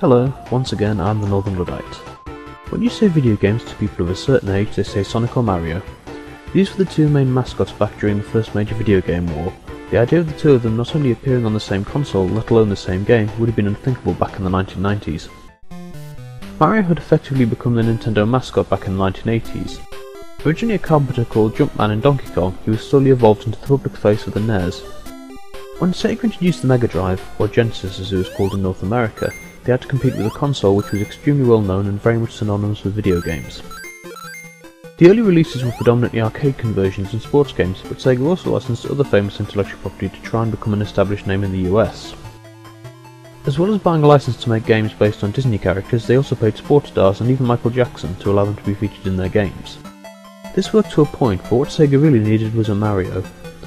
Hello, once again I'm the Northern Luddite. When you say video games to people of a certain age, they say Sonic or Mario. These were the two main mascots back during the first major video game war. The idea of the two of them not only appearing on the same console, let alone the same game, would have been unthinkable back in the 1990s. Mario had effectively become the Nintendo mascot back in the 1980s. Originally a carpenter called Jumpman in Donkey Kong, he was slowly evolved into the public face of the NES. When Sega introduced the Mega Drive, or Genesis as it was called in North America, they had to compete with a console which was extremely well known and very much synonymous with video games. The early releases were predominantly arcade conversions and sports games, but Sega also licensed other famous intellectual property to try and become an established name in the US. As well as buying a license to make games based on Disney characters, they also paid sports stars and even Michael Jackson to allow them to be featured in their games. This worked to a point, but what Sega really needed was a Mario,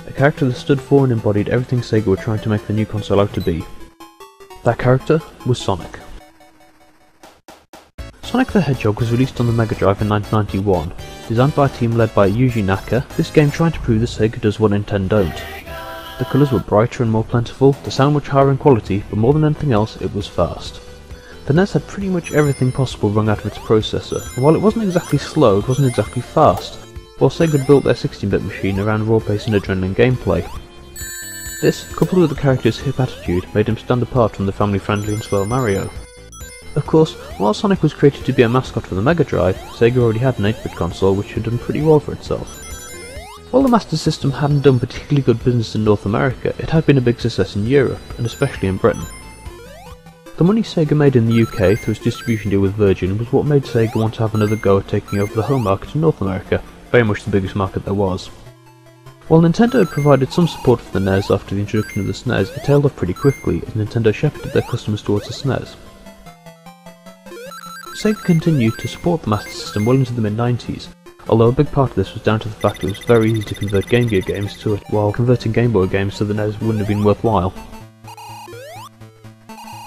a character that stood for and embodied everything Sega were trying to make the new console out to be. That character was Sonic. Sonic the Hedgehog was released on the Mega Drive in 1991. Designed by a team led by Yuji Naka, this game tried to prove that Sega does what Nintendo don't. The colours were brighter and more plentiful, the sound much higher in quality, but more than anything else, it was fast. The NES had pretty much everything possible wrung out of its processor, and while it wasn't exactly slow, it wasn't exactly fast, while Sega built their 16-bit machine around raw pace and adrenaline gameplay. This, coupled with the character's hip attitude, made him stand apart from the family-friendly and slow Mario. Of course, while Sonic was created to be a mascot for the Mega Drive, Sega already had an 8-bit console which had done pretty well for itself. While the Master System hadn't done particularly good business in North America, it had been a big success in Europe, and especially in Britain. The money Sega made in the UK through its distribution deal with Virgin was what made Sega want to have another go at taking over the home market in North America, very much the biggest market there was. While Nintendo had provided some support for the NES after the introduction of the SNES, it tailed off pretty quickly as Nintendo shepherded their customers towards the SNES. Sega continued to support the Master System well into the mid-90s, although a big part of this was down to the fact that it was very easy to convert Game Gear games to it, while converting Game Boy games to the NES wouldn't have been worthwhile.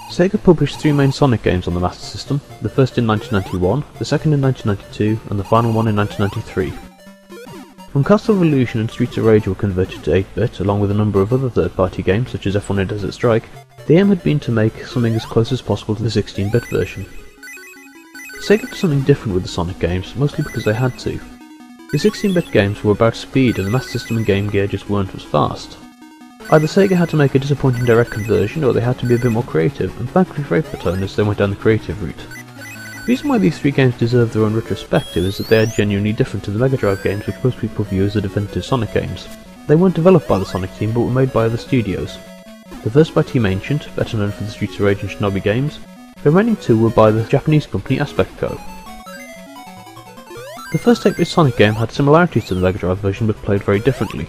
Sega published 3 main Sonic games on the Master System, the first in 1991, the second in 1992, and the final one in 1993. When Castle of Illusion and Streets of Rage were converted to 8-bit, along with a number of other third-party games such as F1 and Desert Strike, the aim had been to make something as close as possible to the 16-bit version. Sega did something different with the Sonic games, mostly because they had to. The 16-bit games were about speed and the Master System and Game Gear just weren't as fast. Either Sega had to make a disappointing direct conversion or they had to be a bit more creative, and thankfully for 8-bit owners they went down the creative route. The reason why these 3 games deserve their own retrospective is that they are genuinely different to the Mega Drive games which most people view as the definitive Sonic games. They weren't developed by the Sonic team but were made by other studios. The first by Team Ancient, better known for the Streets of Rage and Shinobi games. The remaining 2 were by the Japanese company Aspect Co. The first 8-bit Sonic game had similarities to the Mega Drive version but played very differently.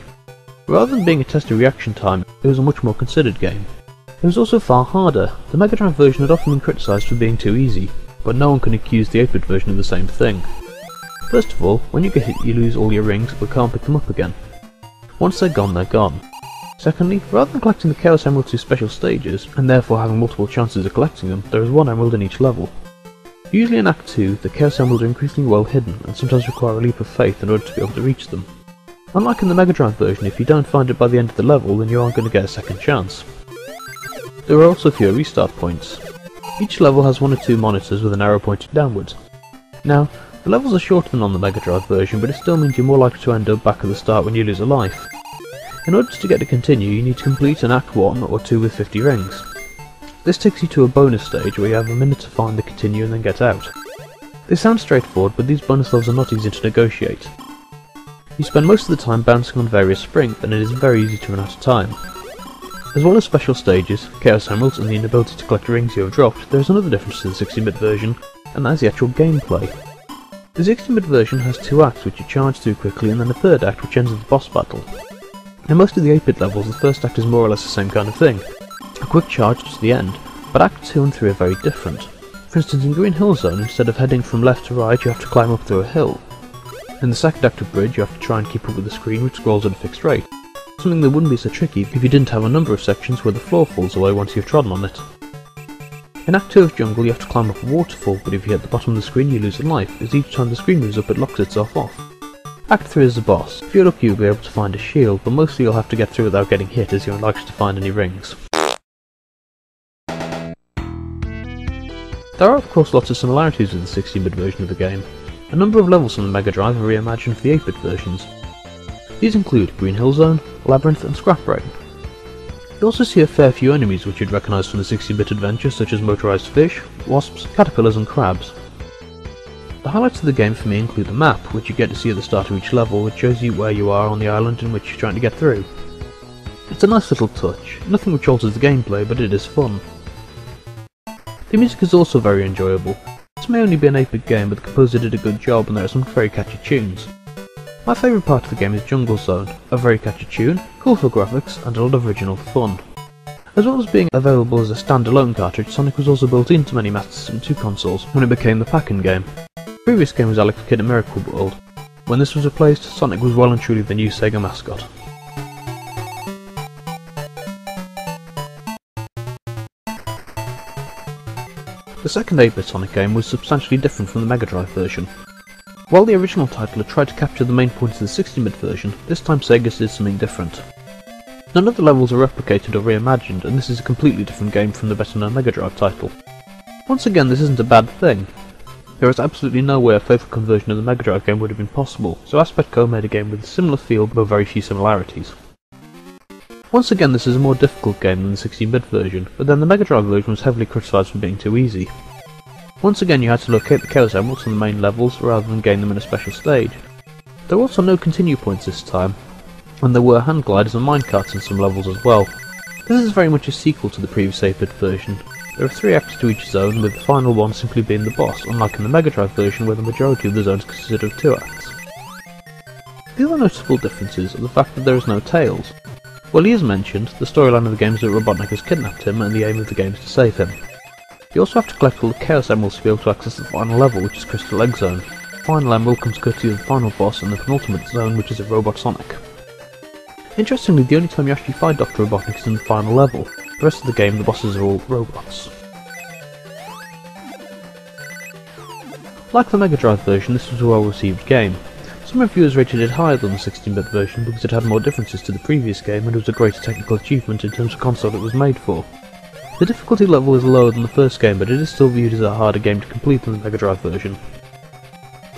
Rather than being a test of reaction time, it was a much more considered game. It was also far harder. The Mega Drive version had often been criticised for being too easy, but no one can accuse the 8-bit version of the same thing. First of all, when you get hit you lose all your rings but can't pick them up again. Once they're gone, they're gone. Secondly, rather than collecting the Chaos Emeralds through special stages, and therefore having multiple chances of collecting them, there is 1 emerald in each level. Usually in Act 2, the Chaos Emeralds are increasingly well hidden, and sometimes require a leap of faith in order to be able to reach them. Unlike in the Mega Drive version, if you don't find it by the end of the level, then you aren't going to get a second chance. There are also fewer restart points. Each level has 1 or 2 monitors with an arrow pointing downwards. Now, the levels are shorter than on the Mega Drive version, but it still means you're more likely to end up back at the start when you lose a life. In order to get to continue, you need to complete an Act 1 or 2 with 50 rings. This takes you to a bonus stage where you have a minute to find the continue and then get out. They sound straightforward, but these bonus levels are not easy to negotiate. You spend most of the time bouncing on various springs, and it is very easy to run out of time. As well as special stages, Chaos Emeralds and the inability to collect rings you have dropped, there is another difference to the 16-bit version, and that is the actual gameplay. The 16-bit version has 2 acts which you charge through quickly, and then a 3rd act which ends with the boss battle. In most of the 8-bit levels, the first act is more or less the same kind of thing, a quick charge to the end, but Act 2 and 3 are very different. For instance, in Green Hill Zone, instead of heading from left to right, you have to climb up through a hill. In the second act of Bridge, you have to try and keep up with the screen which scrolls at a fixed rate, something that wouldn't be so tricky if you didn't have a number of sections where the floor falls away once you've trodden on it. In Act 2 of Jungle, you have to climb up a waterfall, but if you hit the bottom of the screen you lose a life, as each time the screen moves up it locks itself off. Act 3 is the boss. If you're lucky you'll be able to find a shield, but mostly you'll have to get through without getting hit as you're unlikely to find any rings. There are of course lots of similarities with the 16-bit version of the game. A number of levels from the Mega Drive are reimagined for the 8-bit versions. These include Green Hill Zone, Labyrinth and Scrap Brain. You also see a fair few enemies which you'd recognise from the 16-bit adventure, such as motorised fish, wasps, caterpillars and crabs. The highlights of the game for me include the map, which you get to see at the start of each level, which shows you where you are on the island in which you're trying to get through. It's a nice little touch, nothing which alters the gameplay, but it is fun. The music is also very enjoyable. This may only be an 8-bit game, but the composer did a good job and there are some very catchy tunes. My favourite part of the game is Jungle Zone, a very catchy tune, colourful graphics and a lot of original fun. As well as being available as a standalone cartridge, Sonic was also built into many Master System 2 consoles when it became the pack-in game. The previous game was Alex Kidd in Miracle World. When this was replaced, Sonic was well and truly the new Sega mascot. The second 8-bit Sonic game was substantially different from the Mega Drive version. While the original title had tried to capture the main points of the 16-bit version, this time Sega did something different. None of the levels are replicated or reimagined, and this is a completely different game from the better-known Mega Drive title. Once again, this isn't a bad thing. There is absolutely no way a faithful conversion of the Mega Drive game would have been possible, so Aspect-Co made a game with a similar feel but very few similarities. Once again, this is a more difficult game than the 16-bit version, but then the Mega Drive version was heavily criticised for being too easy. Once again, you had to locate the Chaos Emeralds on the main levels rather than gain them in a special stage. There were also no continue points this time, and there were hand gliders and minecarts in some levels as well. This is very much a sequel to the previous 8-bit version. There are 3 acts to each zone, with the final one simply being the boss, unlike in the Mega Drive version where the majority of the zones consisted of 2 acts. The other noticeable differences are the fact that there is no Tails. Well, he is mentioned, the storyline of the game is that Robotnik has kidnapped him and the aim of the game is to save him. You also have to collect all the Chaos Emeralds to be able to access the final level, which is Crystal Egg Zone. The final emerald comes courtesy of the final boss and the penultimate zone, which is a Robot Sonic. Interestingly, the only time you actually find Dr. Robotnik is in the final level. The rest of the game, the bosses are all robots. Like the Mega Drive version, this was a well-received game. Some reviewers rated it higher than the 16-bit version because it had more differences to the previous game and was a greater technical achievement in terms of console it was made for. The difficulty level is lower than the first game, but it is still viewed as a harder game to complete than the Mega Drive version.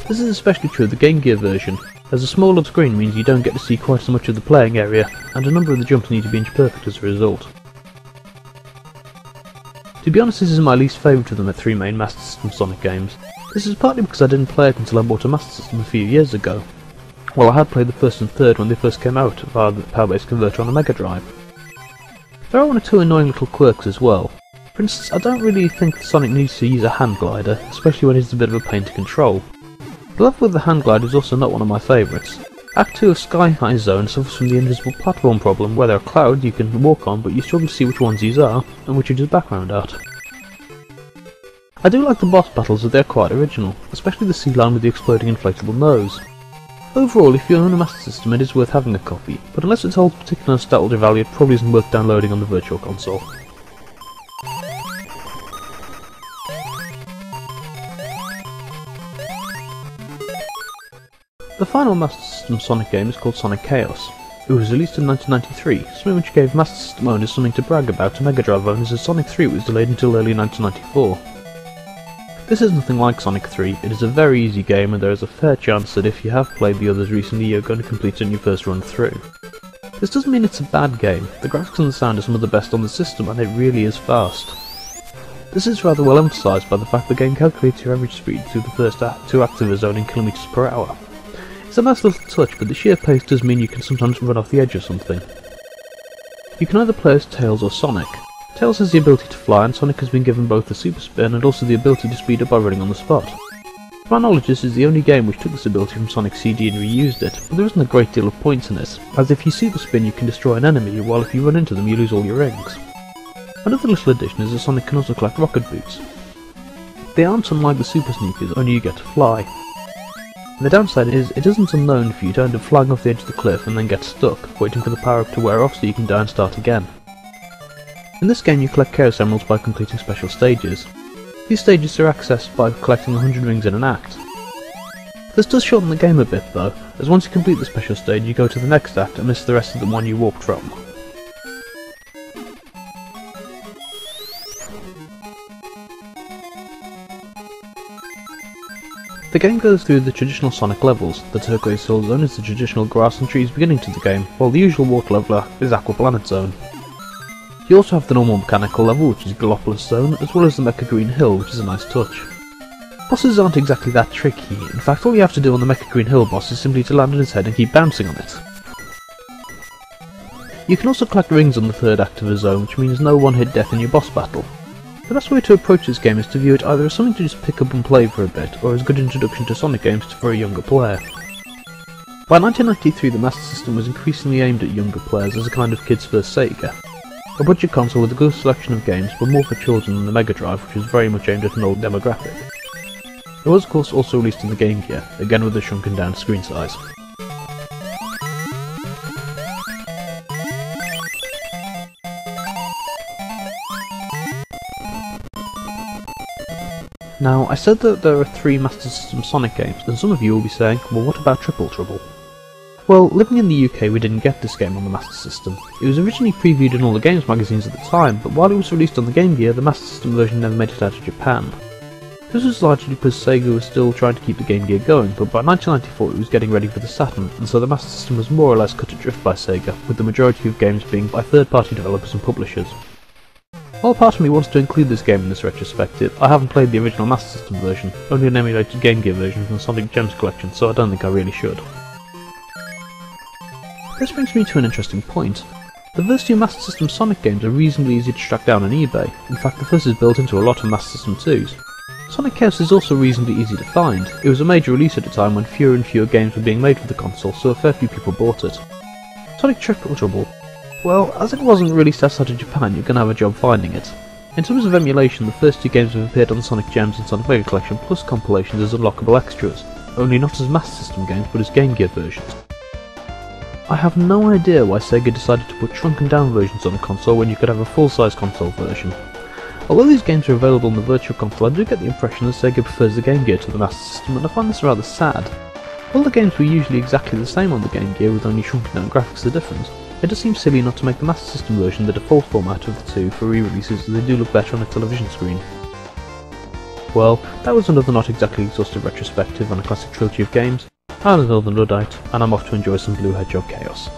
This is especially true of the Game Gear version, as a smaller screen means you don't get to see quite so much of the playing area, and a number of the jumps need to be inch perfect as a result. To be honest, this is my least favourite of the 3 main Master System Sonic games. This is partly because I didn't play it until I bought a Master System a few years ago. Well, I had played the first and third when they first came out via the power-based converter on the Mega Drive. There are 1 or 2 annoying little quirks as well. For instance, I don't really think Sonic needs to use a hand glider, especially when it's a bit of a pain to control. The level with the hand glider is also not one of my favourites. Act 2 of Sky High Zone suffers from the invisible platform problem, where there are clouds you can walk on, but you struggle to see which ones these are, and which are just background art. I do like the boss battles as they're quite original, especially the sea lion with the exploding inflatable nose. Overall, if you own a Master System, it is worth having a copy, but unless it holds particular nostalgia value, it probably isn't worth downloading on the Virtual Console. The final Master System Sonic game is called Sonic Chaos. It was released in 1993, something which gave Master System owners something to brag about to Mega Drive owners, as Sonic 3 was delayed until early 1994. This is nothing like Sonic 3, it is a very easy game and there is a fair chance that if you have played the others recently you're going to complete it in your first run through. This doesn't mean it's a bad game, the graphics and the sound are some of the best on the system and it really is fast. This is rather well emphasised by the fact the game calculates your average speed through the first 2 acts of a zone in kilometers per hour. It's a nice little touch, but the sheer pace does mean you can sometimes run off the edge of something. You can either play as Tails or Sonic. Tails has the ability to fly, and Sonic has been given both the super spin and also the ability to speed up by running on the spot. To my knowledge, this is the only game which took this ability from Sonic CD and reused it, but there isn't a great deal of points in this, as if you super spin you can destroy an enemy, while if you run into them you lose all your rings. Another little addition is that Sonic can also collect rocket boots. They aren't unlike the super sneakers, only you get to fly. The downside is, it isn't unknown for you to end up flying off the edge of the cliff and then get stuck, waiting for the power-up to wear off so you can die and start again. In this game you collect Chaos Emeralds by completing special stages. These stages are accessed by collecting 100 rings in an act. This does shorten the game a bit though, as once you complete the special stage you go to the next act and miss the rest of the one you walked from. The game goes through the traditional Sonic levels. The Turquoise Soul Zone is the traditional grass and trees beginning to the game, while the usual water level is Aqua Planet Zone. You also have the normal mechanical level, which is Gallopolis Zone, as well as the Mecha Green Hill, which is a nice touch. Bosses aren't exactly that tricky. In fact, all you have to do on the Mecha Green Hill boss is simply to land on his head and keep bouncing on it. You can also collect rings on the third act of a zone, which means no one-hit death in your boss battle. The best way to approach this game is to view it either as something to just pick up and play for a bit, or as a good introduction to Sonic games for a younger player. By 1993, the Master System was increasingly aimed at younger players as a kind of kids' first Sega. A budget console with a good selection of games, but more for children than the Mega Drive, which was very much aimed at an old demographic. It was of course also released on the Game Gear, again with a shrunken down screen size. Now, I said that there are 3 Master System Sonic games, and some of you will be saying, well, what about Triple Trouble? Well, living in the UK, we didn't get this game on the Master System. It was originally previewed in all the games magazines at the time, but while it was released on the Game Gear, the Master System version never made it out of Japan. This was largely because Sega was still trying to keep the Game Gear going, but by 1994 it was getting ready for the Saturn, and so the Master System was more or less cut adrift by Sega, with the majority of games being by third-party developers and publishers. While part of me wants to include this game in this retrospective, I haven't played the original Master System version, only an emulated Game Gear version from the Sonic Gems collection, so I don't think I really should. This brings me to an interesting point. The first 2 Master System Sonic games are reasonably easy to track down on eBay. In fact, the first is built into a lot of Master System 2s. Sonic Chaos is also reasonably easy to find. It was a major release at a time when fewer and fewer games were being made for the console, so a fair few people bought it. Sonic Triple Trouble. Well, as it wasn't released outside of Japan, you're gonna have a job finding it. In terms of emulation, the first 2 games have appeared on the Sonic Gems and Sonic Mega Collection plus compilations as unlockable extras, only not as Master System games but as Game Gear versions. I have no idea why Sega decided to put shrunken down versions on a console when you could have a full-size console version. Although these games are available on the Virtual Console, I do get the impression that Sega prefers the Game Gear to the Master System, and I find this rather sad. While the games were usually exactly the same on the Game Gear with only shrunken down graphics are different, it does seem silly not to make the Master System version the default format of the 2 for re-releases, as they do look better on a television screen. Well, that was another not exactly exhaustive retrospective on a classic trilogy of games. I'm the Northern Luddite, and I'm off to enjoy some Blue Hedgehog chaos.